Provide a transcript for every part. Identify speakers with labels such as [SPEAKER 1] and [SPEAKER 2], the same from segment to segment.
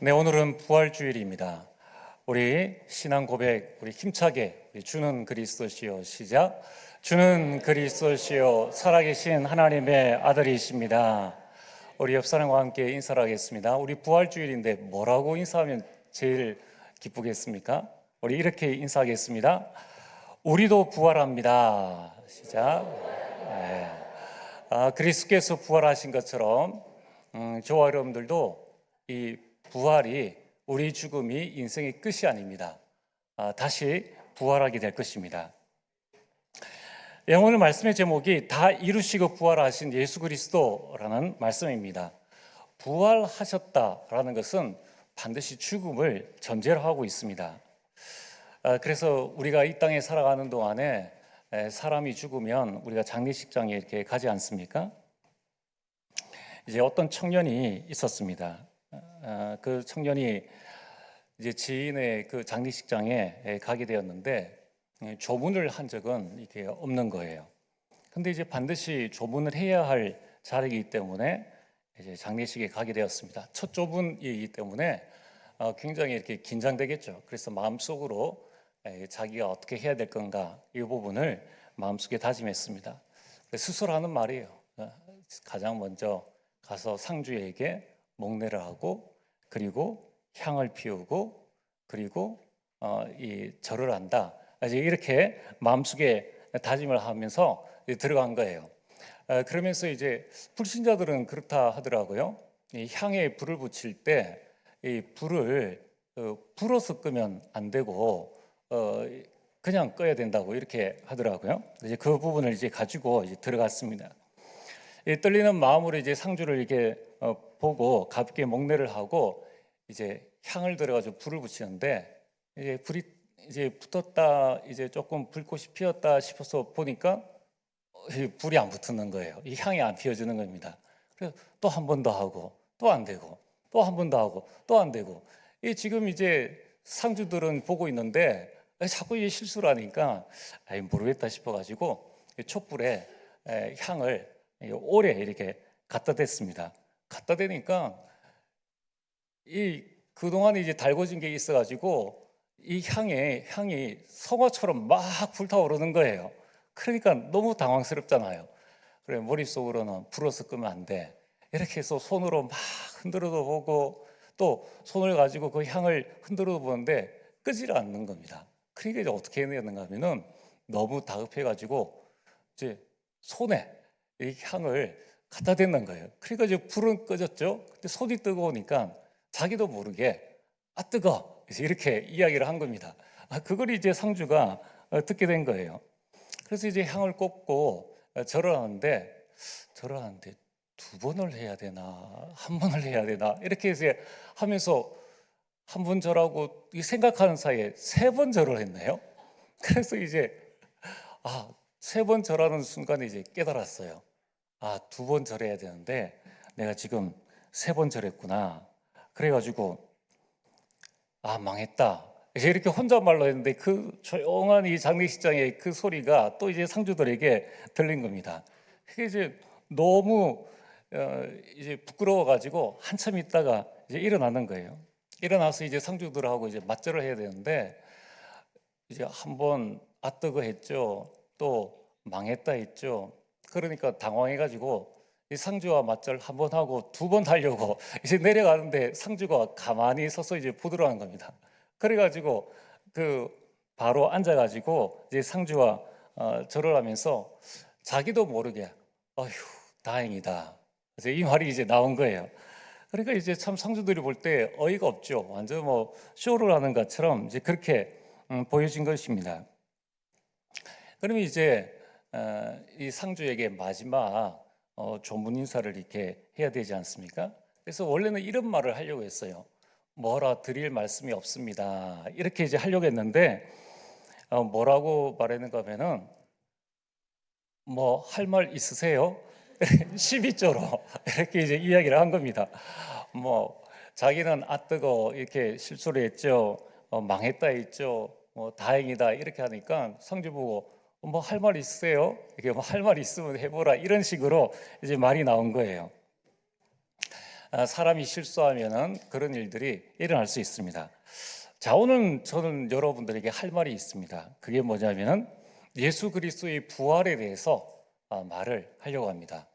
[SPEAKER 1] 네, 오늘은 부활주일입니다. 우리 신앙 고백, 우리 힘차게 주는 그리스도시요 시작. 주는 그리스도시요 살아계신 하나님의 아들이십니다. 우리 옆 사람과 함께 인사를 하겠습니다. 우리 부활주일인데 뭐라고 인사하면 제일 기쁘겠습니까? 우리 이렇게 인사하겠습니다. 우리도 부활합니다. 시작. 네. 그리스도께서 부활하신 것처럼 저와 여러분들도 이 부활이 우리 죽음이 인생의 끝이 아닙니다. 다시 부활하게 될 것입니다. 오늘 말씀의 제목이 다 이루시고 부활하신 예수 그리스도라는 말씀입니다. 부활하셨다라는 것은 반드시 죽음을 전제로 하고 있습니다. 그래서 우리가 이 땅에 살아가는 동안에 사람이 죽으면 우리가 장례식장에 이렇게 가지 않습니까? 이제 어떤 청년이 있었습니다. 그 청년이 이제 지인의 그 장례식장에 가게 되었는데 조문을 한 적은 이게 없는 거예요. 근데 이제 반드시 조문을 해야 할 자리이기 때문에 이제 장례식에 가게 되었습니다. 첫 조문이기 때문에 굉장히 이렇게 긴장되겠죠. 그래서 마음속으로 자기가 어떻게 해야 될 건가 이 부분을 마음속에 다짐했습니다. 스스로 하는 말이에요. 가장 먼저 가서 상주에게 목례를 하고 그리고 향을 피우고 그리고 이 절을 한다. 이제 이렇게 마음속에 다짐을 하면서 들어간 거예요. 그러면서 이제 불신자들은 그렇다 하더라고요. 이 향에 불을 붙일 때 이 불을 불어서 끄면 안 되고 그냥 꺼야 된다고 이렇게 하더라고요. 이제 그 부분을 이제 가지고 이제 들어갔습니다. 떨리는 마음으로 이제 상주를 이렇게 보고 가볍게 목례를 하고 이제 향을 들어가지고 불을 붙이는데 이제 불이 이제 붙었다 이제 조금 불꽃이 피었다 싶어서 보니까 불이 안 붙는 거예요. 이 향이 안 피어지는 겁니다. 그래서 또 한 번 더 하고 또 안 되고 또 한 번 더 하고 또 안 되고 이 지금 이제 상주들은 보고 있는데 자꾸 이 실수를 하니까 모르겠다 싶어가지고 촛불에 향을 오래 이렇게 갖다 댔습니다. 갖다 대니까 이 그동안에 이제 달궈진 게 있어가지고 이 향이 성화처럼 막 불타오르는 거예요. 그러니까 너무 당황스럽잖아요. 그래 머릿속으로는 불어서 끄면 안 돼. 이렇게 해서 손으로 막 흔들어도 보고 또 손을 가지고 그 향을 흔들어도 보는데 끄지를 않는 겁니다. 그러니까 이제 어떻게 해야 되는가 하면은 너무 다급해가지고 이제 손에 이 향을 갖다 댔는 거예요. 그러니까 이제 불은 꺼졌죠. 근데 손이 뜨거우니까 자기도 모르게 뜨거 이렇게 이야기를 한 겁니다. 그걸 이제 상주가 듣게 된 거예요. 그래서 이제 향을 꽂고 절을 하는데 두 번을 해야 되나 한 번을 해야 되나 이렇게 해서 하면서 한 번 절하고 생각하는 사이에 세 번 절을 했네요. 그래서 이제 세 번 절하는 순간에 이제 깨달았어요. 두 번 절해야 되는데 내가 지금 세 번 절했구나. 그래가지고 망했다. 이제 이렇게 혼잣말로 했는데 그 조용한 이 장례식장의 그 소리가 또 이제 상주들에게 들린 겁니다. 그게 이제 너무 이제 부끄러워가지고 한참 있다가 이제 일어나는 거예요. 일어나서 이제 상주들하고 이제 맞절을 해야 되는데 이제 한번 뜨거 했죠. 또 망했다 했죠. 그러니까 당황해가지고 이 상주와 맞절 한 번 하고 두 번 하려고 이제 내려가는데 상주가 가만히 서서 이제 보더라는 겁니다. 그래가지고 그 바로 앉아가지고 이제 상주와 절을 하면서 자기도 모르게 어휴 다행이다. 그래서 이 말이 이제 나온 거예요. 그러니까 이제 참 상주들이 볼 때 어이가 없죠. 완전 뭐 쇼를 하는 것처럼 이제 그렇게 보여진 것입니다. 그러면 이제 이 상주에게 마지막 조문 인사를 이렇게 해야 되지 않습니까? 그래서 원래는 이런 말을 하려고 했어요. 뭐라 드릴 말씀이 없습니다. 이렇게 이제 하려고 했는데 뭐라고 말했는가 하면은 뭐 할 말 있으세요? 12조로 이렇게 이제 이야기를 한 겁니다. 뭐 자기는 뜨거 이렇게 실수를 했죠. 망했다 했죠. 뭐 다행이다 이렇게 하니까 상주 보고 뭐 할 말 있으세요? 이렇게 뭐 할 말 있으면 해보라 이런 식으로 이제 말이 나온 거예요. 사람이 실수하면은 그런 일들이 일어날 수 있습니다. 자, 오늘 저는 여러분들에게 할 말이 있습니다. 그게 뭐냐면은 예수 그리스도의 부활에 대해서 말을 하려고 합니다.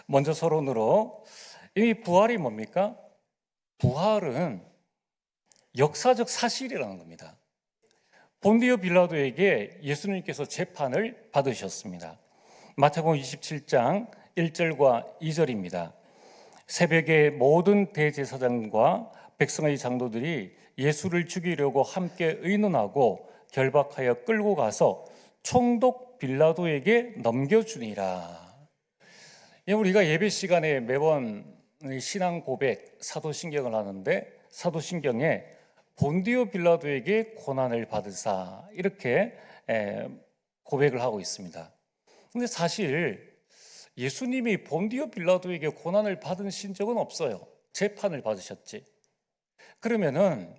[SPEAKER 1] 먼저 서론으로 이 부활이 뭡니까? 부활은 역사적 사실이라는 겁니다. 본디오 빌라도에게 예수님께서 재판을 받으셨습니다. 마태복음 27장 1절과 2절입니다. 새벽에 모든 대제사장과 백성의 장로들이 예수를 죽이려고 함께 의논하고 결박하여 끌고 가서 총독 빌라도에게 넘겨주니라. 우리가 예배 시간에 매번 신앙 고백, 사도신경을 하는데 사도신경에 본디오 빌라도에게 고난을 받으사 이렇게 고백을 하고 있습니다. 근데 사실 예수님이 본디오 빌라도에게 고난을 받으신 적은 없어요. 재판을 받으셨지. 그러면은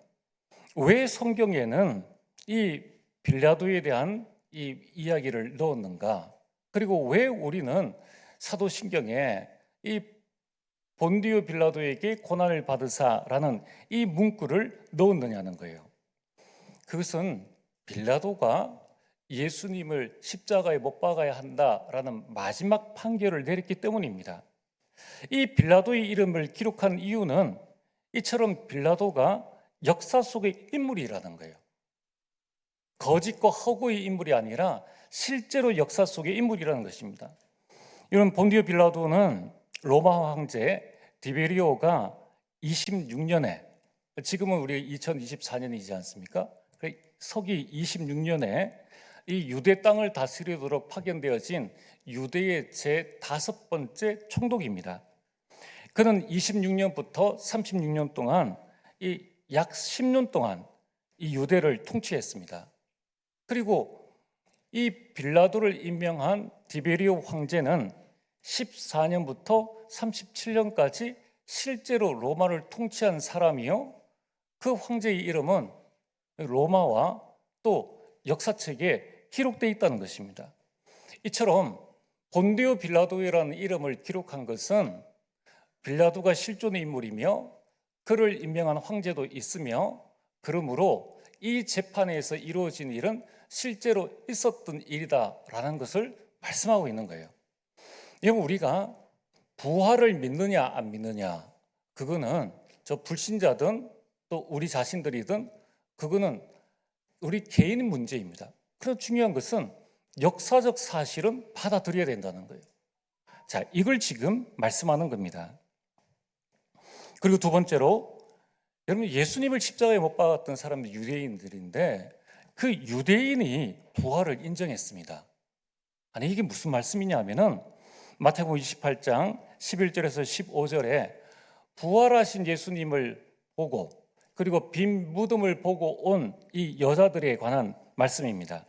[SPEAKER 1] 왜 성경에는 이 빌라도에 대한 이 이야기를 넣었는가? 그리고 왜 우리는 사도신경에 이 본디오 빌라도에게 고난을 받으사라는 이 문구를 넣었느냐는 거예요. 그것은 빌라도가 예수님을 십자가에 못 박아야 한다라는 마지막 판결을 내렸기 때문입니다. 이 빌라도의 이름을 기록한 이유는 이처럼 빌라도가 역사 속의 인물이라는 거예요. 거짓과 허구의 인물이 아니라 실제로 역사 속의 인물이라는 것입니다. 이런 본디오 빌라도는 로마 황제 디베리오가 26년에, 지금은 우리 2024년이지 않습니까? 서기 26년에 이 유대 땅을 다스리도록 파견되어진 유대의 제5번째 총독입니다. 그는 26년부터 36년 동안 약 10년 동안 이 유대를 통치했습니다. 그리고 이 빌라도를 임명한 디베리오 황제는 14년부터 37년까지 실제로 로마를 통치한 사람이요, 그 황제의 이름은 로마와 또 역사책에 기록되어 있다는 것입니다. 이처럼 본디오 빌라도라는 이름을 기록한 것은 빌라도가 실존의 인물이며 그를 임명한 황제도 있으며, 그러므로 이 재판에서 이루어진 일은 실제로 있었던 일이다라는 것을 말씀하고 있는 거예요. 여러분, 우리가 부활을 믿느냐 안 믿느냐, 그거는 저 불신자든 또 우리 자신들이든 그거는 우리 개인 문제입니다. 그래서 중요한 것은 역사적 사실은 받아들여야 된다는 거예요. 자, 이걸 지금 말씀하는 겁니다. 그리고 두 번째로, 여러분, 예수님을 십자가에 못 박았던 사람들 유대인들인데 그 유대인이 부활을 인정했습니다. 아니, 이게 무슨 말씀이냐 하면은 마태복음 28장 11절에서 15절에 부활하신 예수님을 보고 그리고 빈 무덤을 보고 온 이 여자들에 관한 말씀입니다.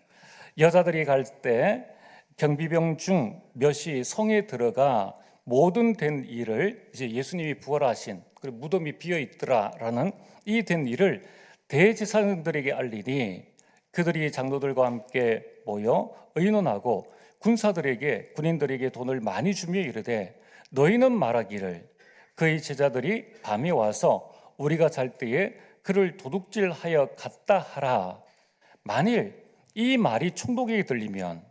[SPEAKER 1] 여자들이 갈 때 경비병 중 몇이 성에 들어가 모든 된 일을, 이제 예수님이 부활하신 그리고 무덤이 비어 있더라라는 이 된 일을 대제사장들에게 알리니 그들이 장로들과 함께 모여 의논하고 군인들에게 돈을 많이 주며 이르되, 너희는 말하기를 그의 제자들이 밤에 와서 우리가 잘 때에 그를 도둑질하여 갔다 하라. 만일 이 말이 총독에게 들리면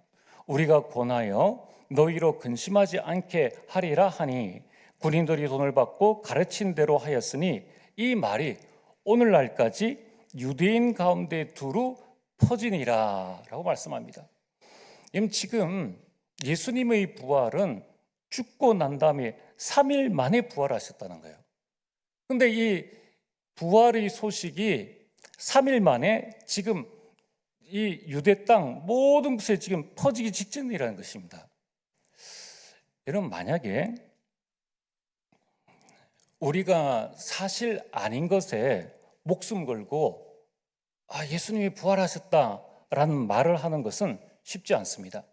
[SPEAKER 1] 우리가 권하여 너희로 근심하지 않게 하리라 하니, 군인들이 돈을 받고 가르친 대로 하였으니 이 말이 오늘날까지 유대인 가운데 두루 퍼지니라 라고 말씀합니다. 지금 예수님의 부활은 죽고 난 다음에 3일 만에 부활하셨다는 거예요. 그런데 이 부활의 소식이 3일 만에 지금 이 유대 땅 모든 곳에 지금 퍼지기 직전이라는 것입니다. 여러분, 만약에 우리가 사실 아닌 것에 목숨 걸고 예수님이 부활하셨다라는 말을 하는 것은 쉽지 않습니다.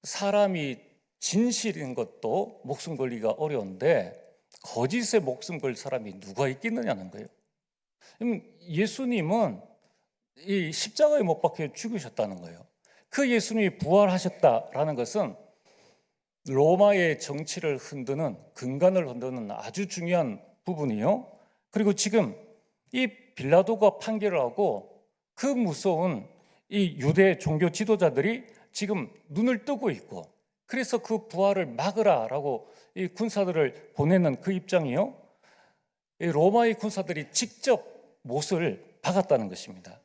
[SPEAKER 1] 사람이 진실인 것도 목숨 걸기가 어려운데 거짓에 목숨 걸 사람이 누가 있겠느냐는 거예요. 예수님은 이 십자가에 못 박혀 죽으셨다는 거예요. 그 예수님이 부활하셨다라는 것은 로마의 정치를 흔드는 근간을 흔드는 아주 중요한 부분이요. 그리고 지금 이 빌라도가 판결을 하고 그 무서운 이 유대 종교 지도자들이 지금 눈을 뜨고 있고, 그래서 그 부활을 막으라라고 이 군사들을 보내는 그 입장이요. 이 로마의 군사들이 직접 못을 박았다는 것입니다.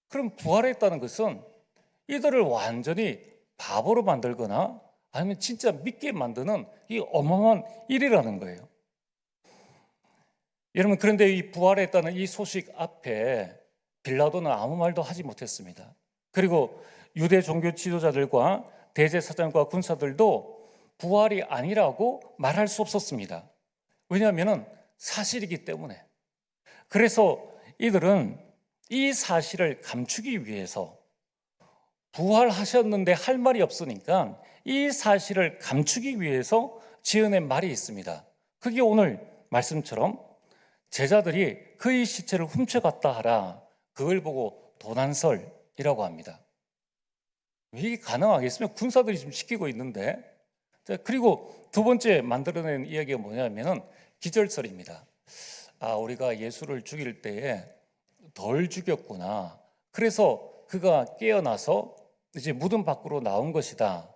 [SPEAKER 1] 그럼 부활했다는 것은 이들을 완전히 바보로 만들거나 아니면 진짜 믿게 만드는 이 어마어마한 일이라는 거예요. 여러분, 그런데 이 부활했다는 이 소식 앞에 빌라도는 아무 말도 하지 못했습니다. 그리고 유대 종교 지도자들과 대제사장과 군사들도 부활이 아니라고 말할 수 없었습니다. 왜냐하면 사실이기 때문에. 그래서 이들은 이 사실을 감추기 위해서 부활하셨는데 할 말이 없으니까 이 사실을 감추기 위해서 지어낸 말이 있습니다. 그게 오늘 말씀처럼 제자들이 그의 시체를 훔쳐갔다 하라, 그걸 보고 도난설이라고 합니다. 이게 가능하겠으면 군사들이 지금 시키고 있는데. 그리고 두 번째 만들어낸 이야기가 뭐냐면 기절설입니다. 우리가 예수를 죽일 때에 덜 죽였구나. 그래서 그가 깨어나서 이제 무덤 밖으로 나온 것이다.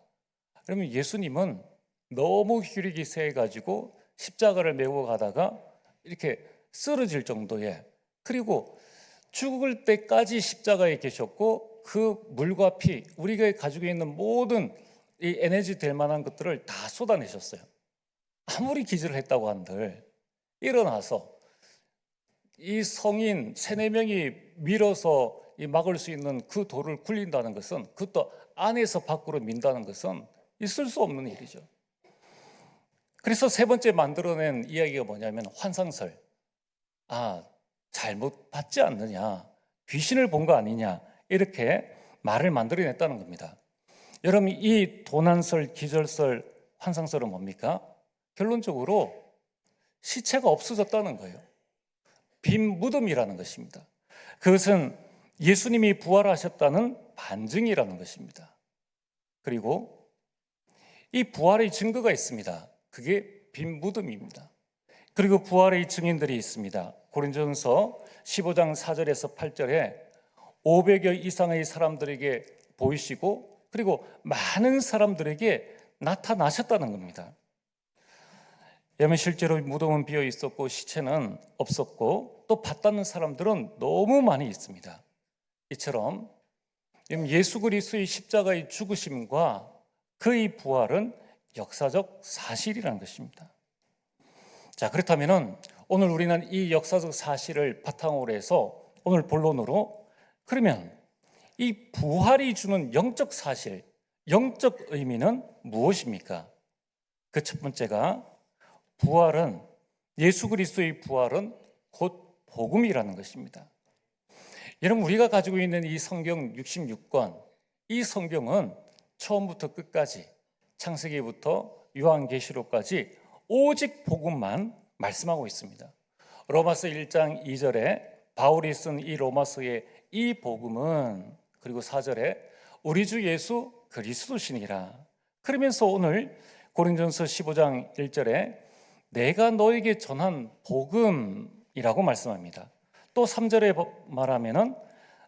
[SPEAKER 1] 그러면 예수님은 너무 혈육이 세가지고 십자가를 메고 가다가 이렇게 쓰러질 정도의, 그리고 죽을 때까지 십자가에 계셨고 그 물과 피, 우리가 가지고 있는 모든 이 에너지 될 만한 것들을 다 쏟아내셨어요. 아무리 기절을 했다고 한들 일어나서 이 성인 3-4명이 밀어서 막을 수 있는 그 돌을 굴린다는 것은, 그것도 안에서 밖으로 민다는 것은 있을 수 없는 일이죠. 그래서 세 번째 만들어낸 이야기가 뭐냐면 환상설. 잘못 봤지 않느냐, 귀신을 본 거 아니냐, 이렇게 말을 만들어냈다는 겁니다. 여러분, 이 도난설, 기절설, 환상설은 뭡니까? 결론적으로 시체가 없어졌다는 거예요. 빈 무덤이라는 것입니다. 그것은 예수님이 부활하셨다는 반증이라는 것입니다. 그리고 이 부활의 증거가 있습니다. 그게 빈 무덤입니다. 그리고 부활의 증인들이 있습니다. 고린도전서 15장 4절에서 8절에 500여 이상의 사람들에게 보이시고 그리고 많은 사람들에게 나타나셨다는 겁니다. 여러분, 실제로 무덤은 비어 있었고 시체는 없었고 또 봤다는 사람들은 너무 많이 있습니다. 이처럼 예수 그리스도의 십자가의 죽으심과 그의 부활은 역사적 사실이라는 것입니다. 자, 그렇다면 오늘 우리는 이 역사적 사실을 바탕으로 해서 오늘 본론으로, 그러면 이 부활이 주는 영적 사실, 영적 의미는 무엇입니까? 그 첫 번째가 부활은, 예수 그리스도의 부활은 곧 복음이라는 것입니다. 여러분, 우리가 가지고 있는 이 성경 66권, 이 성경은 처음부터 끝까지 창세기부터 요한계시록까지 오직 복음만 말씀하고 있습니다. 로마서 1장 2절에 바울이 쓴 이 로마서의 이 복음은, 그리고 4절에 우리 주 예수 그리스도시니라. 그러면서 오늘 고린도전서 15장 1절에 내가 너에게 전한 복음이라고 말씀합니다. 또 3절에 말하면은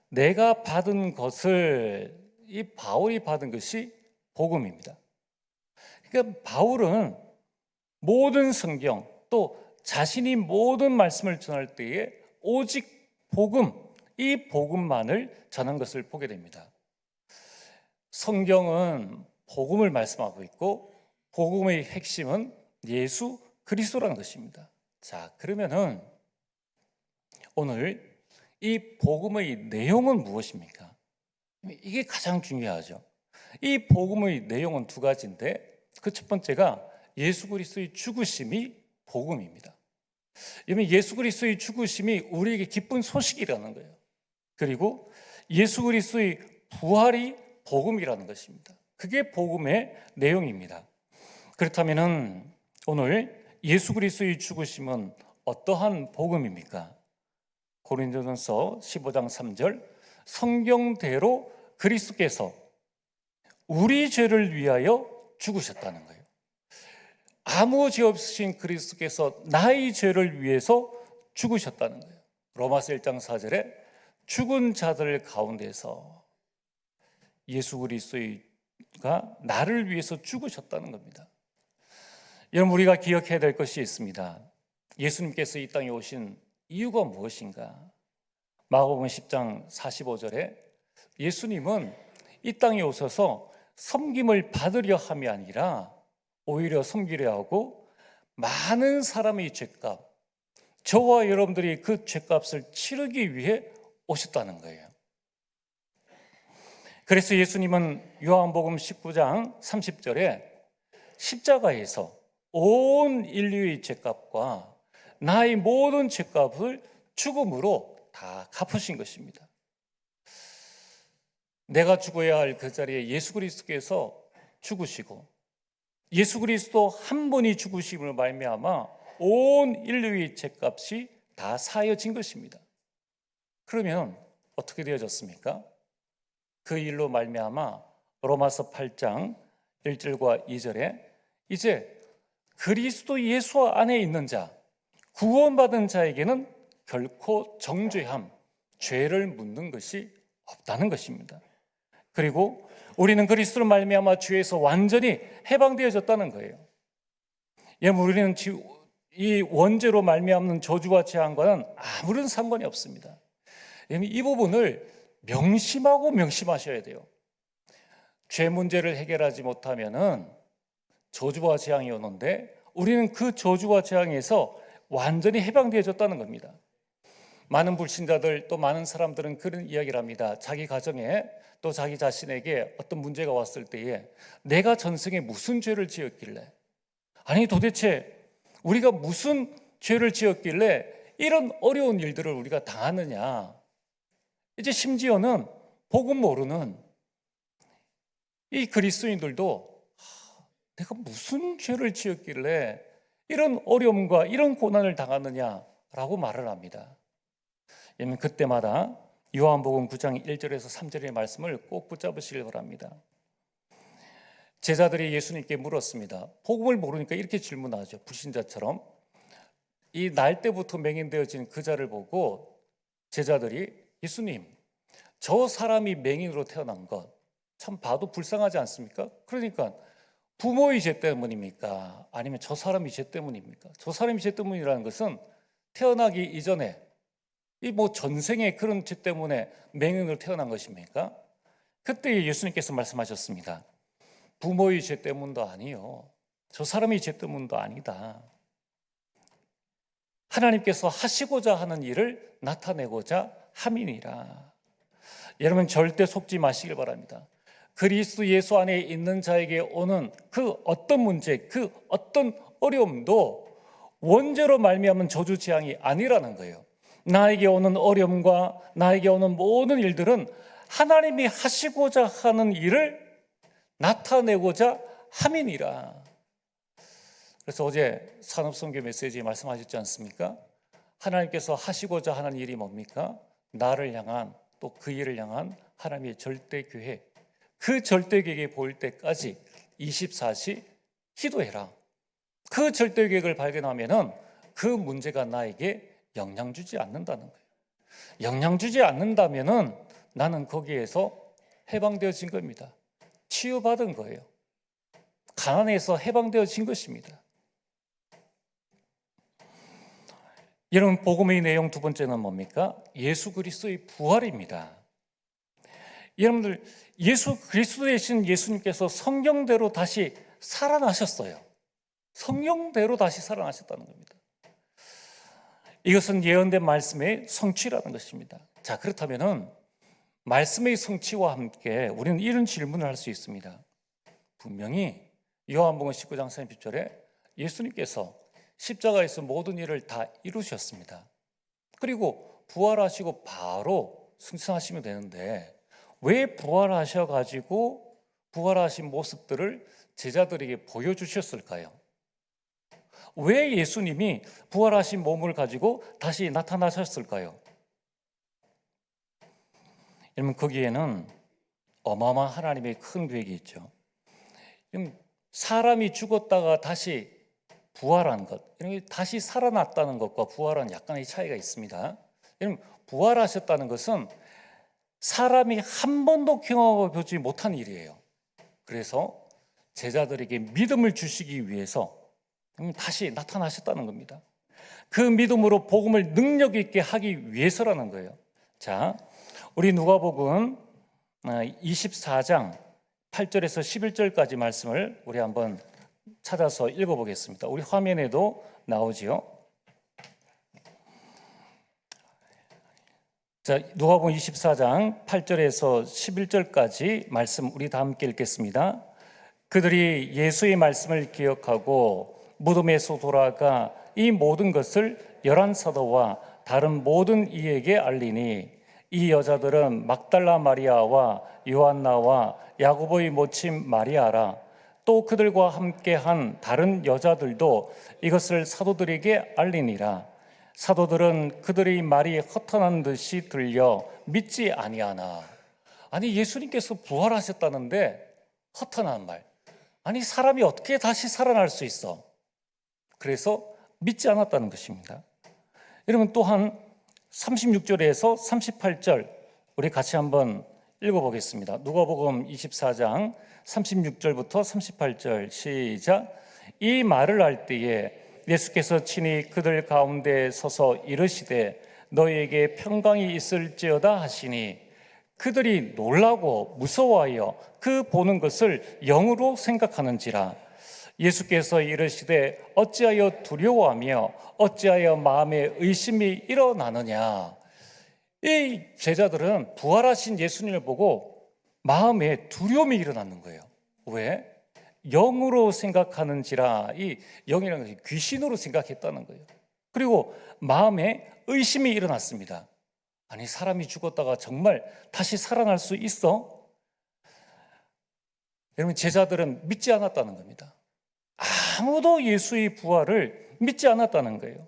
[SPEAKER 1] 내가 받은 것을, 이 바울이 받은 것이 복음입니다. 그러니까 바울은 모든 성경, 또 자신이 모든 말씀을 전할 때에 오직 복음, 이 복음만을 전한 것을 보게 됩니다. 성경은 복음을 말씀하고 있고 복음의 핵심은 예수 그리스도라는 것입니다. 자, 그러면은 오늘 이 복음의 내용은 무엇입니까? 이게 가장 중요하죠. 이 복음의 내용은 두 가지인데, 그 첫 번째가 예수 그리스도의 죽으심이 복음입니다. 예수 그리스도의 죽으심이 우리에게 기쁜 소식이라는 거예요. 그리고 예수 그리스도의 부활이 복음이라는 것입니다. 그게 복음의 내용입니다. 그렇다면 오늘 예수 그리스도의 죽으심은 어떠한 복음입니까? 고린도전서 15장 3절, 성경대로 그리스도께서 우리 죄를 위하여 죽으셨다는 거예요. 아무 죄 없으신 그리스도께서 나의 죄를 위해서 죽으셨다는 거예요. 로마서 1장 4절에 죽은 자들 가운데서 예수 그리스도가 나를 위해서 죽으셨다는 겁니다. 여러분, 우리가 기억해야 될 것이 있습니다. 예수님께서 이 땅에 오신 이유가 무엇인가? 마가복음 10장 45절에 예수님은 이 땅에 오셔서 섬김을 받으려 함이 아니라 오히려 섬기려 하고 많은 사람의 죄값, 저와 여러분들이 그 죄값을 치르기 위해 오셨다는 거예요. 그래서 예수님은 요한복음 19장 30절에 십자가에서 온 인류의 죄값과 나의 모든 죄값을 죽음으로 다 갚으신 것입니다. 내가 죽어야 할 그 자리에 예수 그리스도께서 죽으시고 예수 그리스도 한 분이 죽으심을 말미암아 온 인류의 죄값이 다 사여진 것입니다. 그러면 어떻게 되어졌습니까? 그 일로 말미암아 로마서 8장 1절과 2절에 이제 그리스도 예수 안에 있는 자, 구원받은 자에게는 결코 정죄함, 죄를 묻는 것이 없다는 것입니다. 그리고 우리는 그리스도로 말미암아 죄에서 완전히 해방되어졌다는 거예요. 우리는 이 원죄로 말미암는 저주와 재앙과는 아무런 상관이 없습니다. 이 부분을 명심하셔야 돼요. 죄 문제를 해결하지 못하면은 저주와 재앙이 오는데 우리는 그 저주와 재앙에서 완전히 해방되어졌다는 겁니다. 많은 불신자들 또 많은 사람들은 그런 이야기를 합니다. 자기 가정에 또 자기 자신에게 어떤 문제가 왔을 때에 내가 전생에 무슨 죄를 지었길래, 아니 도대체 우리가 무슨 죄를 지었길래 이런 어려운 일들을 우리가 당하느냐. 이제 심지어는 복음 모르는 이 그리스도인들도 내가 무슨 죄를 지었길래 이런 어려움과 이런 고난을 당하느냐라고 말을 합니다. 그때마다 요한복음 9장 1절에서 3절의 말씀을 꼭 붙잡으시길 바랍니다. 제자들이 예수님께 물었습니다. 복음을 모르니까 이렇게 질문하죠. 불신자처럼. 이 날 때부터 맹인되어진 그 자를 보고 제자들이 예수님, 저 사람이 맹인으로 태어난 것 참 봐도 불쌍하지 않습니까? 그러니까 부모의 죄 때문입니까? 아니면 저 사람이 죄 때문입니까? 저 사람이 죄 때문이라는 것은 태어나기 이전에 이 전생에 그런 죄 때문에 맹인으로 태어난 것입니까? 그때 예수님께서 말씀하셨습니다. 부모의 죄 때문도 아니요, 저 사람의 죄 때문도 아니다. 하나님께서 하시고자 하는 일을 나타내고자 함이니라. 여러분 절대 속지 마시길 바랍니다. 그리스도 예수 안에 있는 자에게 오는 그 어떤 문제, 그 어떤 어려움도 원죄로 말미암은 저주 재앙이 아니라는 거예요. 나에게 오는 어려움과 나에게 오는 모든 일들은 하나님이 하시고자 하는 일을 나타내고자 함이니라. 그래서 어제 산업선교 메시지에 말씀하셨지 않습니까? 하나님께서 하시고자 하는 일이 뭡니까? 나를 향한, 또 그 일을 향한 하나님의 절대 계획, 그 절대 계획이 보일 때까지 24시 기도해라. 그 절대 계획을 발견하면은 그 문제가 나에게 영향 주지 않는다는 거예요. 영향 주지 않는다면은 나는 거기에서 해방되어진 겁니다. 치유받은 거예요. 가난에서 해방되어진 것입니다. 여러분, 복음의 내용 두 번째는 뭡니까? 예수 그리스도의 부활입니다. 여러분들, 예수 그리스도 되신 예수님께서 성경대로 다시 살아나셨어요. 성경대로 다시 살아나셨다는 겁니다. 이것은 예언된 말씀의 성취라는 것입니다. 자, 그렇다면은 말씀의 성취와 함께 우리는 이런 질문을 할 수 있습니다. 분명히 요한복음 19장 30절에 예수님께서 십자가에서 모든 일을 다 이루셨습니다. 그리고 부활하시고 바로 승천하시면 되는데 왜 부활하셔가지고 부활하신 모습들을 제자들에게 보여주셨을까요? 왜 예수님이 부활하신 몸을 가지고 다시 나타나셨을까요? 여러분, 거기에는 어마어마한 하나님의 큰 계획이 있죠. 사람이 죽었다가 다시 부활한 것, 이런 다시 살아났다는 것과 부활은 약간의 차이가 있습니다. 여러분, 부활하셨다는 것은 사람이 한 번도 경험해보지 못한 일이에요. 그래서 제자들에게 믿음을 주시기 위해서 다시 나타나셨다는 겁니다. 그 믿음으로 복음을 능력 있게 하기 위해서라는 거예요. 자, 우리 누가복음 24장 8절에서 11절까지 말씀을 우리 한번 찾아서 읽어보겠습니다. 우리 화면에도 나오지요. 자, 누가복음 24장 8절에서 11절까지 말씀 우리 다 함께 읽겠습니다. 그들이 예수의 말씀을 기억하고 무덤에서 돌아가 이 모든 것을 11사도와 다른 모든 이에게 알리니 이 여자들은 막달라 마리아와 요한나와 야고보의 모친 마리아라. 또 그들과 함께한 다른 여자들도 이것을 사도들에게 알리니라. 사도들은 그들의 말이 허탄한 듯이 들려 믿지 아니하나. 아니, 예수님께서 부활하셨다는데 허탄한 말. 아니, 사람이 어떻게 다시 살아날 수 있어? 그래서 믿지 않았다는 것입니다. 여러분, 또한 36절에서 38절 우리 같이 한번 읽어보겠습니다. 누가복음 24장 36절부터 38절 시작. 이 말을 할 때에 예수께서 친히 그들 가운데 서서 이르시되 너희에게 평강이 있을지어다 하시니 그들이 놀라고 무서워하여 그 보는 것을 영으로 생각하는지라. 예수께서 이르시되 어찌하여 두려워하며 어찌하여 마음에 의심이 일어나느냐. 이 제자들은 부활하신 예수님을 보고 마음에 두려움이 일어나는 거예요. 왜? 영으로 생각하는지라. 이 영이라는 것이 귀신으로 생각했다는 거예요. 그리고 마음에 의심이 일어났습니다. 아니, 사람이 죽었다가 정말 다시 살아날 수 있어? 여러분, 제자들은 믿지 않았다는 겁니다. 아무도 예수의 부활을 믿지 않았다는 거예요.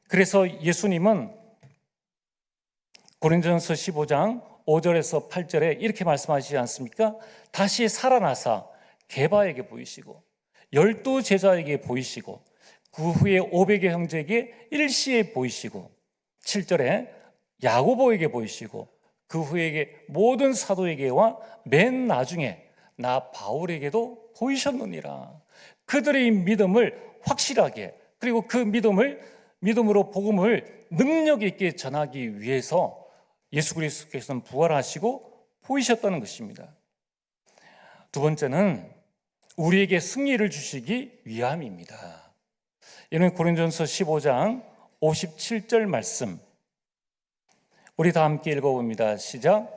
[SPEAKER 1] 그래서 예수님은 고린도전서 15장 5절에서 8절에 이렇게 말씀하시지 않습니까? 다시 살아나사 게바에게 보이시고 12제자에게 보이시고 그 후에 500의 형제에게 일시에 보이시고 7절에 야고보에게 보이시고 그 후에 모든 사도에게와 맨 나중에 나 바울에게도 보이셨느니라. 그들의 믿음을 확실하게, 그리고 그 믿음으로 복음을 능력 있게 전하기 위해서 예수 그리스도께서는 부활하시고 보이셨다는 것입니다. 두 번째는 우리에게 승리를 주시기 위함입니다. 이는 고린도전서 15장 57절 말씀 우리 다 함께 읽어봅니다. 시작.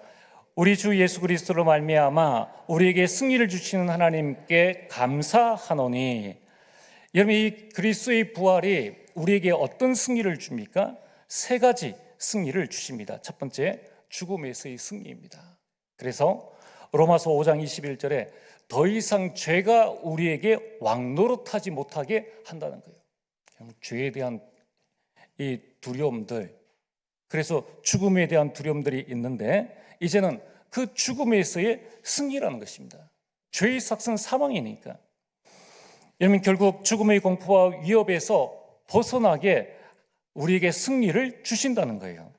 [SPEAKER 1] 우리 주 예수 그리스도로 말미암아 우리에게 승리를 주시는 하나님께 감사하노니. 여러분, 이 그리스도의 부활이 우리에게 어떤 승리를 줍니까? 세 가지 승리를 주십니다. 첫 번째, 죽음에서의 승리입니다. 그래서 로마서 5장 21절에 더 이상 죄가 우리에게 왕노릇하지 못하게 한다는 거예요. 죄에 대한 이 두려움들, 그래서 죽음에 대한 두려움들이 있는데 이제는 그 죽음에서의 승리라는 것입니다. 죄의 삭은 사망이니까. 여러분, 결국 죽음의 공포와 위협에서 벗어나게 우리에게 승리를 주신다는 거예요.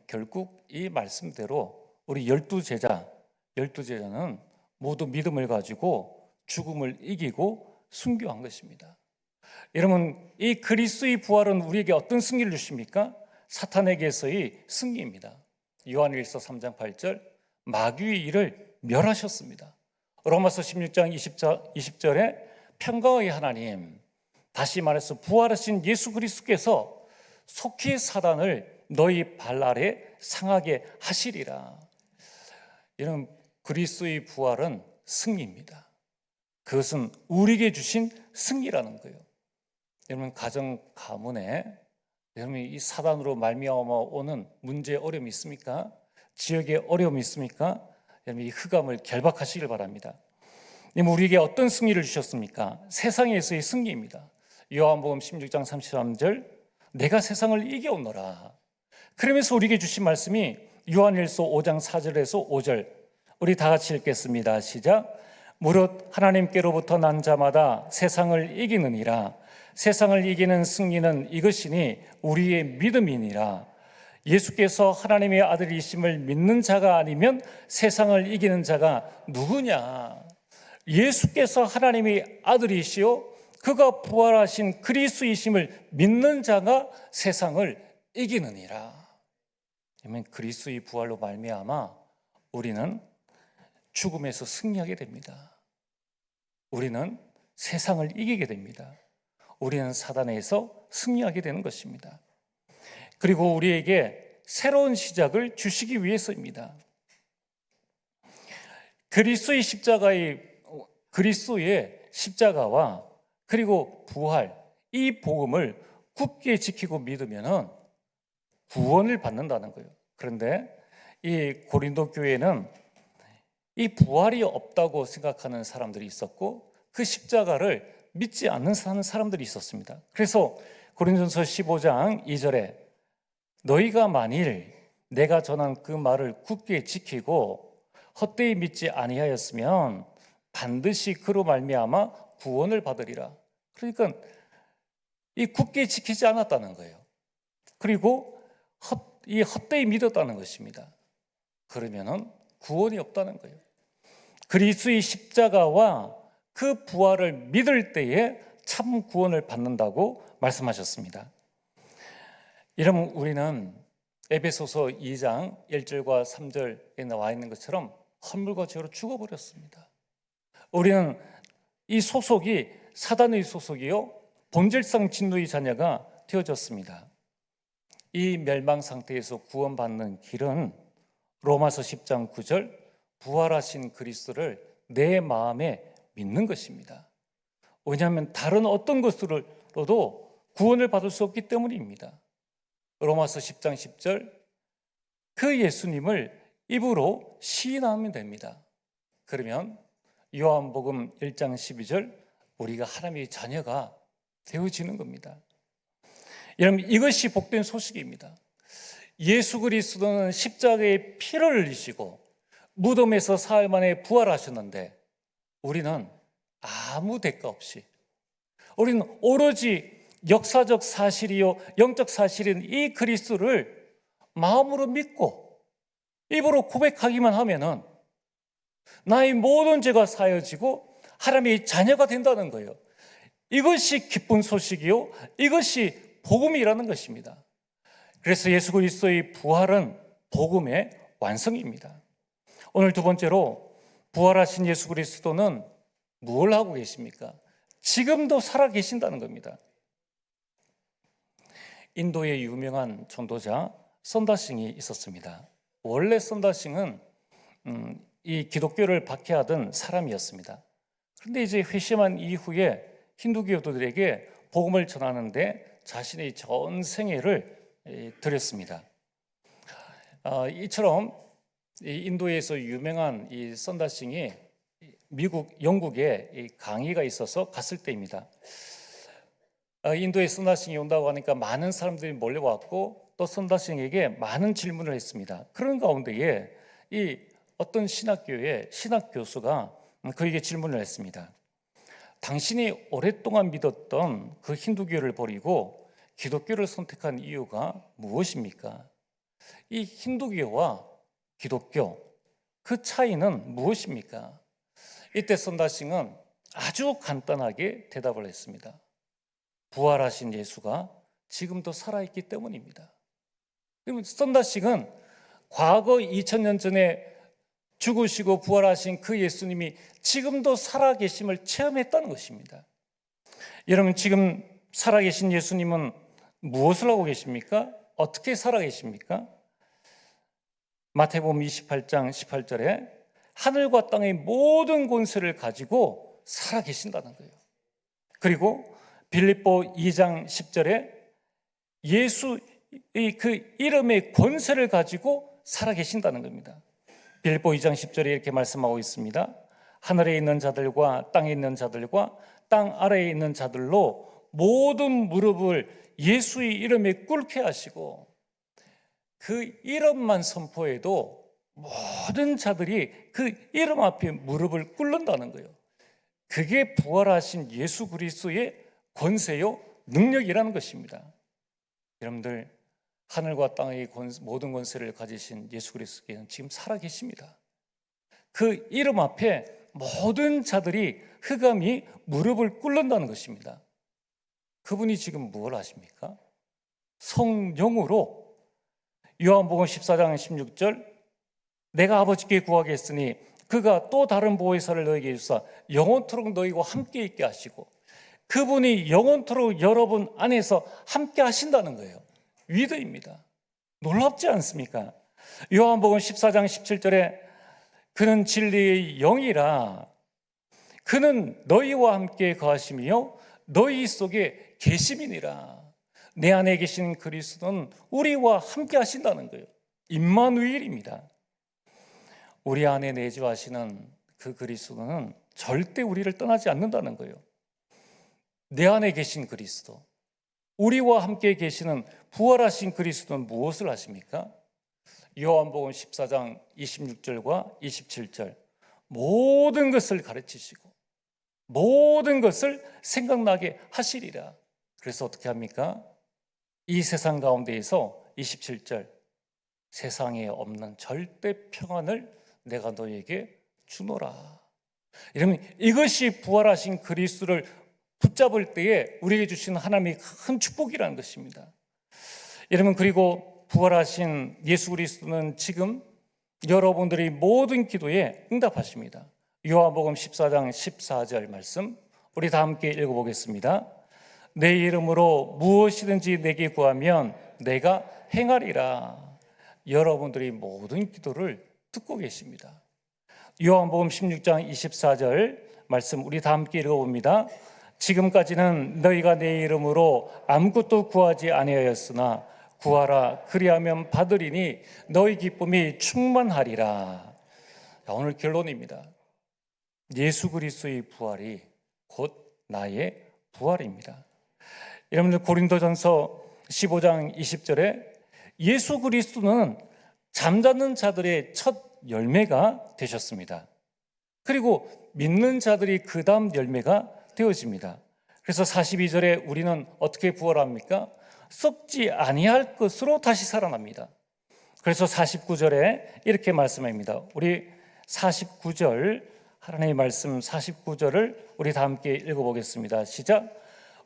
[SPEAKER 1] 결국 이 말씀대로 우리 12제자는 모두 믿음을 가지고 죽음을 이기고 순교한 것입니다. 여러분, 이 그리스도의 부활은 우리에게 어떤 승리를 주십니까? 사탄에게서의 승리입니다. 요한일서 3장 8절 마귀의 일을 멸하셨습니다. 로마서 16장 20절에 평강의 하나님, 다시 말해서 부활하신 예수 그리스도께서 속히 사단을 너희 발 아래 상하게 하시리라. 이런 그리스도의 부활은 승리입니다. 그것은 우리에게 주신 승리라는 거예요. 여러분, 가정 가문에 여러분 이 사단으로 말미암아 오는 문제 어려움이 있습니까? 지역에 어려움이 있습니까? 여러분, 이 흑암을 결박하시길 바랍니다. 우리에게 어떤 승리를 주셨습니까? 세상에서의 승리입니다. 요한복음 16장 33절 내가 세상을 이겨오노라. 그러면서 우리에게 주신 말씀이 요한일서 5장 4절에서 5절 우리 다 같이 읽겠습니다. 시작. 무릇 하나님께로부터 난 자마다 세상을 이기느니라. 세상을 이기는 승리는 이것이니 우리의 믿음이니라. 예수께서 하나님의 아들이심을 믿는 자가 아니면 세상을 이기는 자가 누구냐? 예수께서 하나님의 아들이시요 그가 부활하신 그리스도이심을 믿는 자가 세상을 이기느니라. 그러면 그리스도의 부활로 말미암아 우리는 죽음에서 승리하게 됩니다. 우리는 세상을 이기게 됩니다. 우리는 사단에서 승리하게 되는 것입니다. 그리고 우리에게 새로운 시작을 주시기 위해서입니다. 그리스도의 십자가와 그리고 부활, 이 복음을 굳게 지키고 믿으면 구원을 받는다는 거예요. 그런데 이 고린도 교회는 이 부활이 없다고 생각하는 사람들이 있었고 그 십자가를 믿지 않는 사람들이 있었습니다. 그래서 고린도전서 15장 2절에 너희가 만일 내가 전한 그 말을 굳게 지키고 헛되이 믿지 아니하였으면 반드시 그로 말미암아 구원을 받으리라. 그러니까 이 굳게 지키지 않았다는 거예요. 그리고 헛되이 믿었다는 것입니다. 그러면은 구원이 없다는 거예요. 그리스도의 십자가와 그 부활을 믿을 때에 참 구원을 받는다고 말씀하셨습니다. 여러분, 우리는 에베소서 2장 1절과 3절에 나와 있는 것처럼 헌물과 죄로 죽어버렸습니다. 우리는 이 소속이 사단의 소속이요 본질상 진노의 자녀가 되어졌습니다. 이 멸망 상태에서 구원받는 길은 로마서 10장 9절 부활하신 그리스도를 내 마음에 믿는 것입니다. 왜냐하면 다른 어떤 것으로도 구원을 받을 수 없기 때문입니다. 로마서 10장 10절 그 예수님을 입으로 시인하면 됩니다. 그러면 요한복음 1장 12절 우리가 하나님의 자녀가 되어지는 겁니다. 여러분, 이것이 복된 소식입니다. 예수 그리스도는 십자가에 피를 흘리시고 무덤에서 사흘 만에 부활하셨는데 우리는 아무 대가 없이, 우리는 오로지 역사적 사실이요 영적 사실인 이 그리스도를 마음으로 믿고 입으로 고백하기만 하면은 나의 모든 죄가 사여지고 하나님의 자녀가 된다는 거예요. 이것이 기쁜 소식이요 이것이 복음이라는 것입니다. 그래서 예수 그리스도의 부활은 복음의 완성입니다. 오늘 두 번째로 부활하신 예수 그리스도는 무엇을 하고 계십니까? 지금도 살아 계신다는 겁니다. 인도의 유명한 전도자 선다싱이 있었습니다. 원래 선다싱은 이 기독교를 박해하던 사람이었습니다. 그런데 이제 회심한 이후에 힌두교도들에게 복음을 전하는데 자신의 전 생애를 드렸습니다. 이처럼 인도에서 유명한 이 선다싱이 영국에 강의가 있어서 갔을 때입니다. 인도에 선다싱이 온다고 하니까 많은 사람들이 몰려왔고 또 선다싱에게 많은 질문을 했습니다. 그런 가운데에 이 어떤 신학교의 신학교수가 그에게 질문을 했습니다. 당신이 오랫동안 믿었던 그 힌두교를 버리고 기독교를 선택한 이유가 무엇입니까? 이 힌두교와 기독교, 그 차이는 무엇입니까? 이때 선다싱은 아주 간단하게 대답을 했습니다. 부활하신 예수가 지금도 살아있기 때문입니다. 그러면 선다싱은 과거 2000년 전에 죽으시고 부활하신 그 예수님이 지금도 살아계심을 체험했다는 것입니다. 여러분, 지금 살아계신 예수님은 무엇을 하고 계십니까? 어떻게 살아계십니까? 마태복음 28장 18절에 하늘과 땅의 모든 권세를 가지고 살아계신다는 거예요. 그리고 빌립보 2장 10절에 예수의 그 이름의 권세를 가지고 살아계신다는 겁니다. 빌립보 2장 10절에 이렇게 말씀하고 있습니다. 하늘에 있는 자들과 땅에 있는 자들과 땅 아래에 있는 자들로 모든 무릎을 예수의 이름에 꿇게 하시고 그 이름만 선포해도 모든 자들이 그 이름 앞에 무릎을 꿇는다는 거예요. 그게 부활하신 예수 그리스도의 권세요, 능력이라는 것입니다. 여러분들, 하늘과 땅의 모든 권세를 가지신 예수 그리스도께서는 지금 살아계십니다. 그 이름 앞에 모든 자들이 흑암이 무릎을 꿇는다는 것입니다. 그분이 지금 무엇을 하십니까? 성령으로 요한복음 14장 16절 내가 아버지께 구하겠으니 그가 또 다른 보혜사를 너에게 주사 영원토록 너희와 함께 있게 하시고, 그분이 영원토록 여러분 안에서 함께 하신다는 거예요. 위대입니다. 놀랍지 않습니까? 요한복음 14장 17절에 그는 진리의 영이라 그는 너희와 함께 거하시며 너희 속에 계심이니라. 내 안에 계신 그리스도는 우리와 함께 하신다는 거예요. 임마누엘입니다. 우리 안에 내주하시는 그 그리스도는 절대 우리를 떠나지 않는다는 거예요. 내 안에 계신 그리스도, 우리와 함께 계시는 부활하신 그리스도는 무엇을 하십니까? 요한복음 14장 26절과 27절 모든 것을 가르치시고 모든 것을 생각나게 하시리라. 그래서 어떻게 합니까? 이 세상 가운데에서 27절 세상에 없는 절대 평안을 내가 너에게 주노라. 여러분, 이것이 부활하신 그리스도를 붙잡을 때에 우리에게 주신 하나님의 큰 축복이라는 것입니다. 여러분, 그리고 부활하신 예수 그리스도는 지금 여러분들의 모든 기도에 응답하십니다. 요한복음 14장 14절 말씀 우리 다 함께 읽어보겠습니다. 내 이름으로 무엇이든지 내게 구하면 내가 행하리라. 여러분들의 모든 기도를 듣고 계십니다. 요한복음 16장 24절 말씀 우리 다 함께 읽어봅니다. 지금까지는 너희가 내 이름으로 아무것도 구하지 아니하였으나 구하라 그리하면 받으리니 너희 기쁨이 충만하리라. 오늘 결론입니다. 예수 그리스도의 부활이 곧 나의 부활입니다. 여러분들, 고린도전서 15장 20절에 예수 그리스도는 잠자는 자들의 첫 열매가 되셨습니다. 그리고 믿는 자들이 그 다음 열매가 되어집니다. 그래서 42절에 우리는 어떻게 부활합니까? 썩지 아니할 것으로 다시 살아납니다. 그래서 49절에 이렇게 말씀합니다. 우리 49절 하나님의 말씀 49절을 우리 다 함께 읽어보겠습니다. 시작.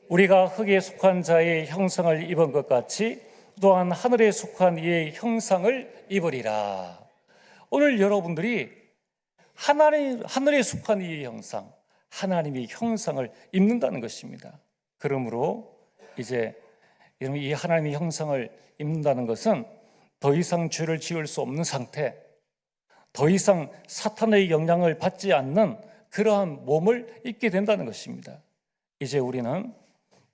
[SPEAKER 1] 우리가 흙에 속한 자의 형상을 입은 것 같이 또한 하늘에 속한 이의 형상을 입으리라. 오늘 여러분들이 하늘에 속한 이의 형상, 하나님의 형상을 입는다는 것입니다. 그러므로 이제 이 하나님의 형상을 입는다는 것은 더 이상 죄를 지을 수 없는 상태, 더 이상 사탄의 영향을 받지 않는 그러한 몸을 입게 된다는 것입니다. 이제 우리는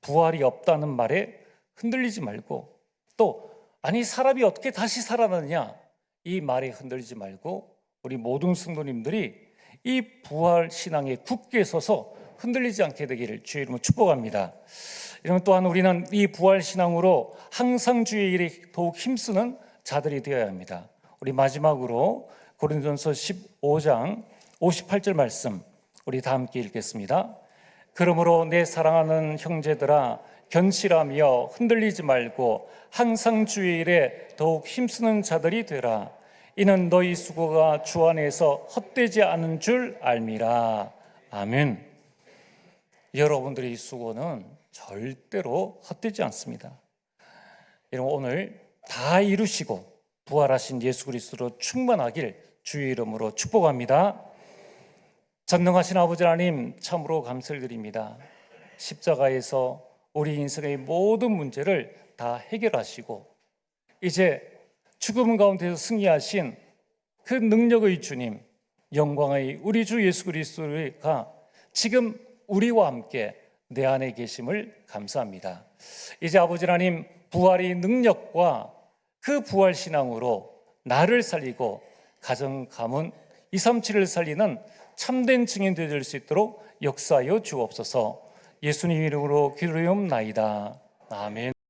[SPEAKER 1] 부활이 없다는 말에 흔들리지 말고, 또 아니 사람이 어떻게 다시 살아나느냐 이 말에 흔들리지 말고 우리 모든 성도님들이 이 부활 신앙에 굳게 서서 흔들리지 않게 되기를 주의 이름으로 축복합니다. 이러면 또한 우리는 이 부활 신앙으로 항상 주의 일에 더욱 힘쓰는 자들이 되어야 합니다. 우리 마지막으로 고린도전서 15장 58절 말씀 우리 다 함께 읽겠습니다. 그러므로 내 사랑하는 형제들아 견실하며 흔들리지 말고 항상 주의 일에 더욱 힘쓰는 자들이 되라. 이는 너희 수고가 주 안에서 헛되지 않은 줄 알미라. 아멘. 여러분들의 수고는 절대로 헛되지 않습니다. 여러분, 오늘 다 이루시고 부활하신 예수 그리스도로 충만하길 주의 이름으로 축복합니다. 전능하신 아버지 하나님, 참으로 감사를 드립니다. 십자가에서 우리 인생의 모든 문제를 다 해결하시고 이제 죽음 가운데서 승리하신 그 능력의 주님, 영광의 우리 주 예수 그리스도가 지금 우리와 함께 내 안에 계심을 감사합니다. 이제 아버지 하나님, 부활의 능력과 그 부활 신앙으로 나를 살리고 가정, 가문, 237을 살리는 참된 증인 되실 수 있도록 역사하여 주옵소서. 예수님 이름으로 기도하옵나이다. 아멘.